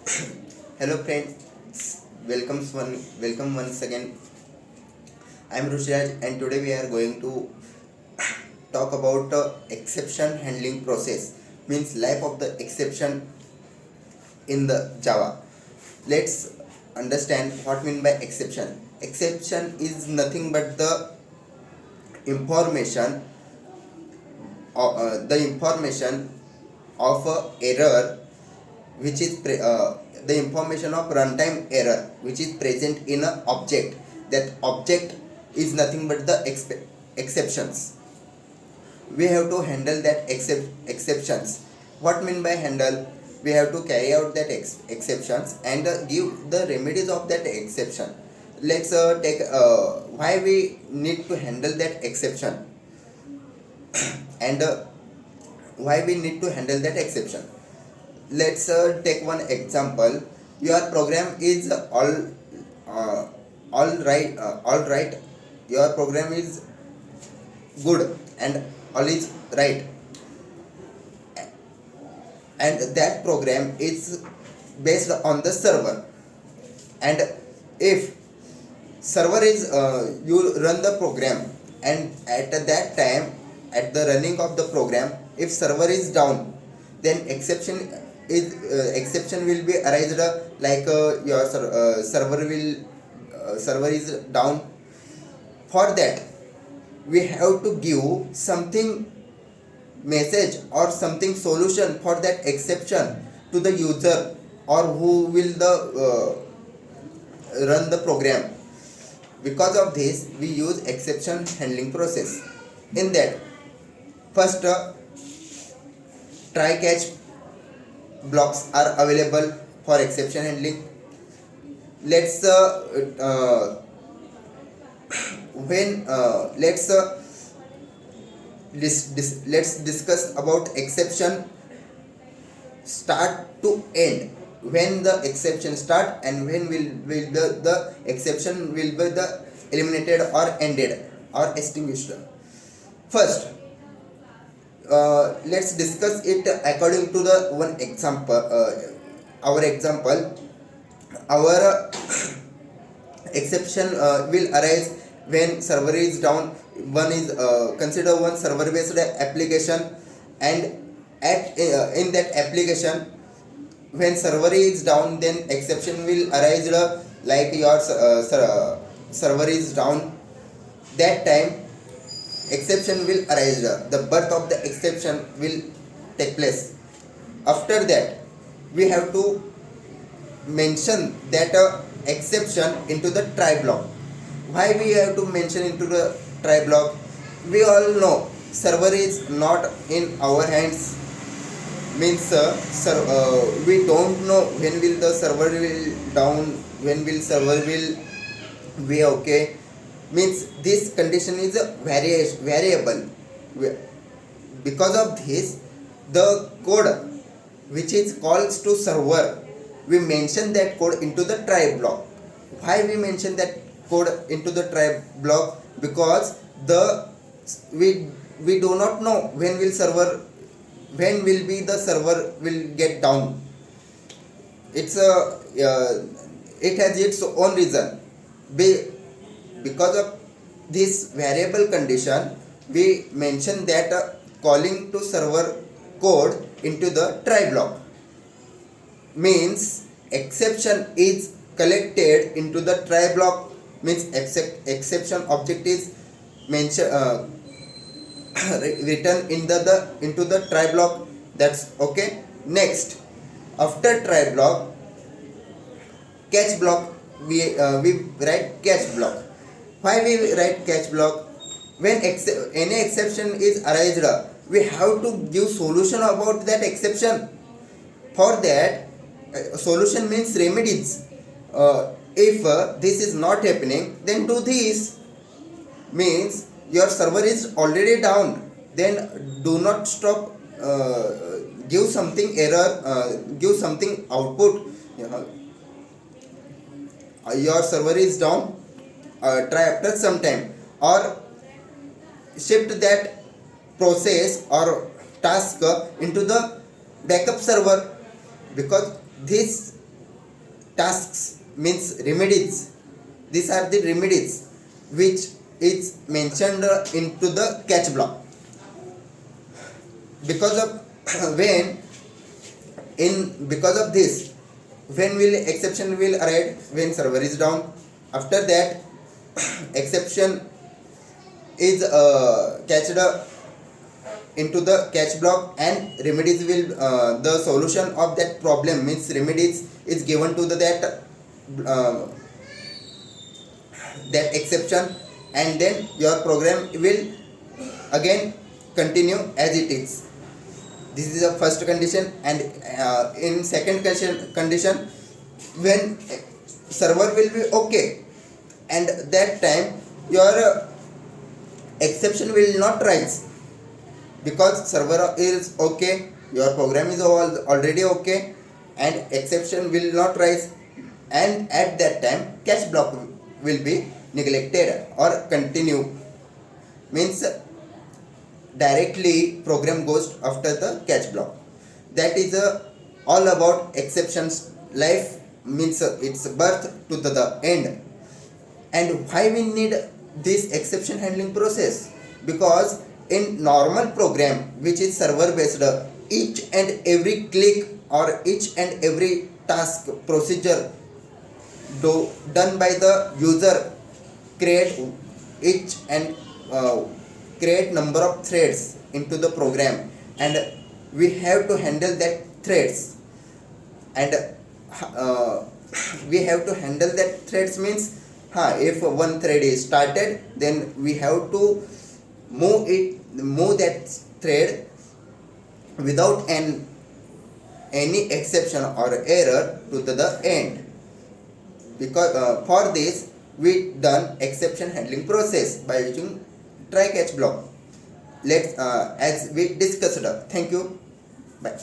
Hello friends, welcome once again. I am Rushraj and today we are going to talk about exception handling process, means life of the exception in the Java. Let's understand what mean by exception. Exception is nothing but information the information of error which is the information of runtime error which is present in a object. That object is nothing but the exceptions. We have to handle that exceptions. What mean by handle? We have to carry out that exceptions and give the remedies of that exception. Let's take why we need to handle that exception and why we need to handle that exception. Let's take one example. Your program is uh, all right. Your program is good and all is right, and that program is based on the server. And if server is you run the program, and at that time, at the running of the program, if server is down, then exception will be arised, like your server is down. For that, we have to give something message or something solution for that exception to the user or who will the run the program. Because of this, we use exception handling process. In that, first try catch blocks are available for exception handling. Let's when let's let's discuss about exception start to end. When the exception start and when will the exception will be the eliminated or ended or extinguished. First, let's discuss it according to the one example. Our example, our exception will arise when server is down. One is consider one server based application, and in that application, when server is down, then exception will arise, like your server is down. That time exception will arise, the birth of the exception will take place. After that, we have to mention that exception into the try block. Why we have to mention into the try block? We all know server is not in our hands, means we don't know when will the server will down, when will server will be okay. Means this condition is a variable. Because of this, the code which is calls to server, we mention that code into the try block. Why we mention that code into the try block? Because the we do not know when will be the server will get down. It's a it has its own reason. Because of this variable condition, we mention that calling to server code into the try block. Means exception is collected into the try block. Means exception object is mentioned written in the into the try block. That's okay. Next, after try block, catch block, we write catch block. Why we write catch block? When any exception is arised, we have to give solution about that exception. For that, solution means remedies. If this is not happening, then do this. Means your server is already down, then do not stop, give something error, give something output. Your server is down, try after some time, or shift that process or task into the backup server. Because this tasks means remedies. These are the remedies which is mentioned into the catch block. Because of when because of this, when will exception will arise? When server is down. After that, exception is catched into the catch block, and remedies will the solution of that problem means remedies is given to uh, that exception, and then your program will again continue as it is. This is the first condition. And in second condition, when server will be okay, and that time your exception will not rise, because server is okay, your program is already okay, and exception will not rise, and at that time catch block will be neglected or continue, means directly program goes after the catch block. That is all about exceptions life, means its birth to the end. And why we need this exception handling process? Because in normal program which is server based, each and every click or each and every task procedure done by the user create each and create number of threads into the program, and we have to handle that threads. And uh, we have to handle that threads means, if one thread is started, then we have to move that thread without any exception or error to the end. Because for this we done exception handling process by using try catch block. Let's as we discussed. Thank you. Bye.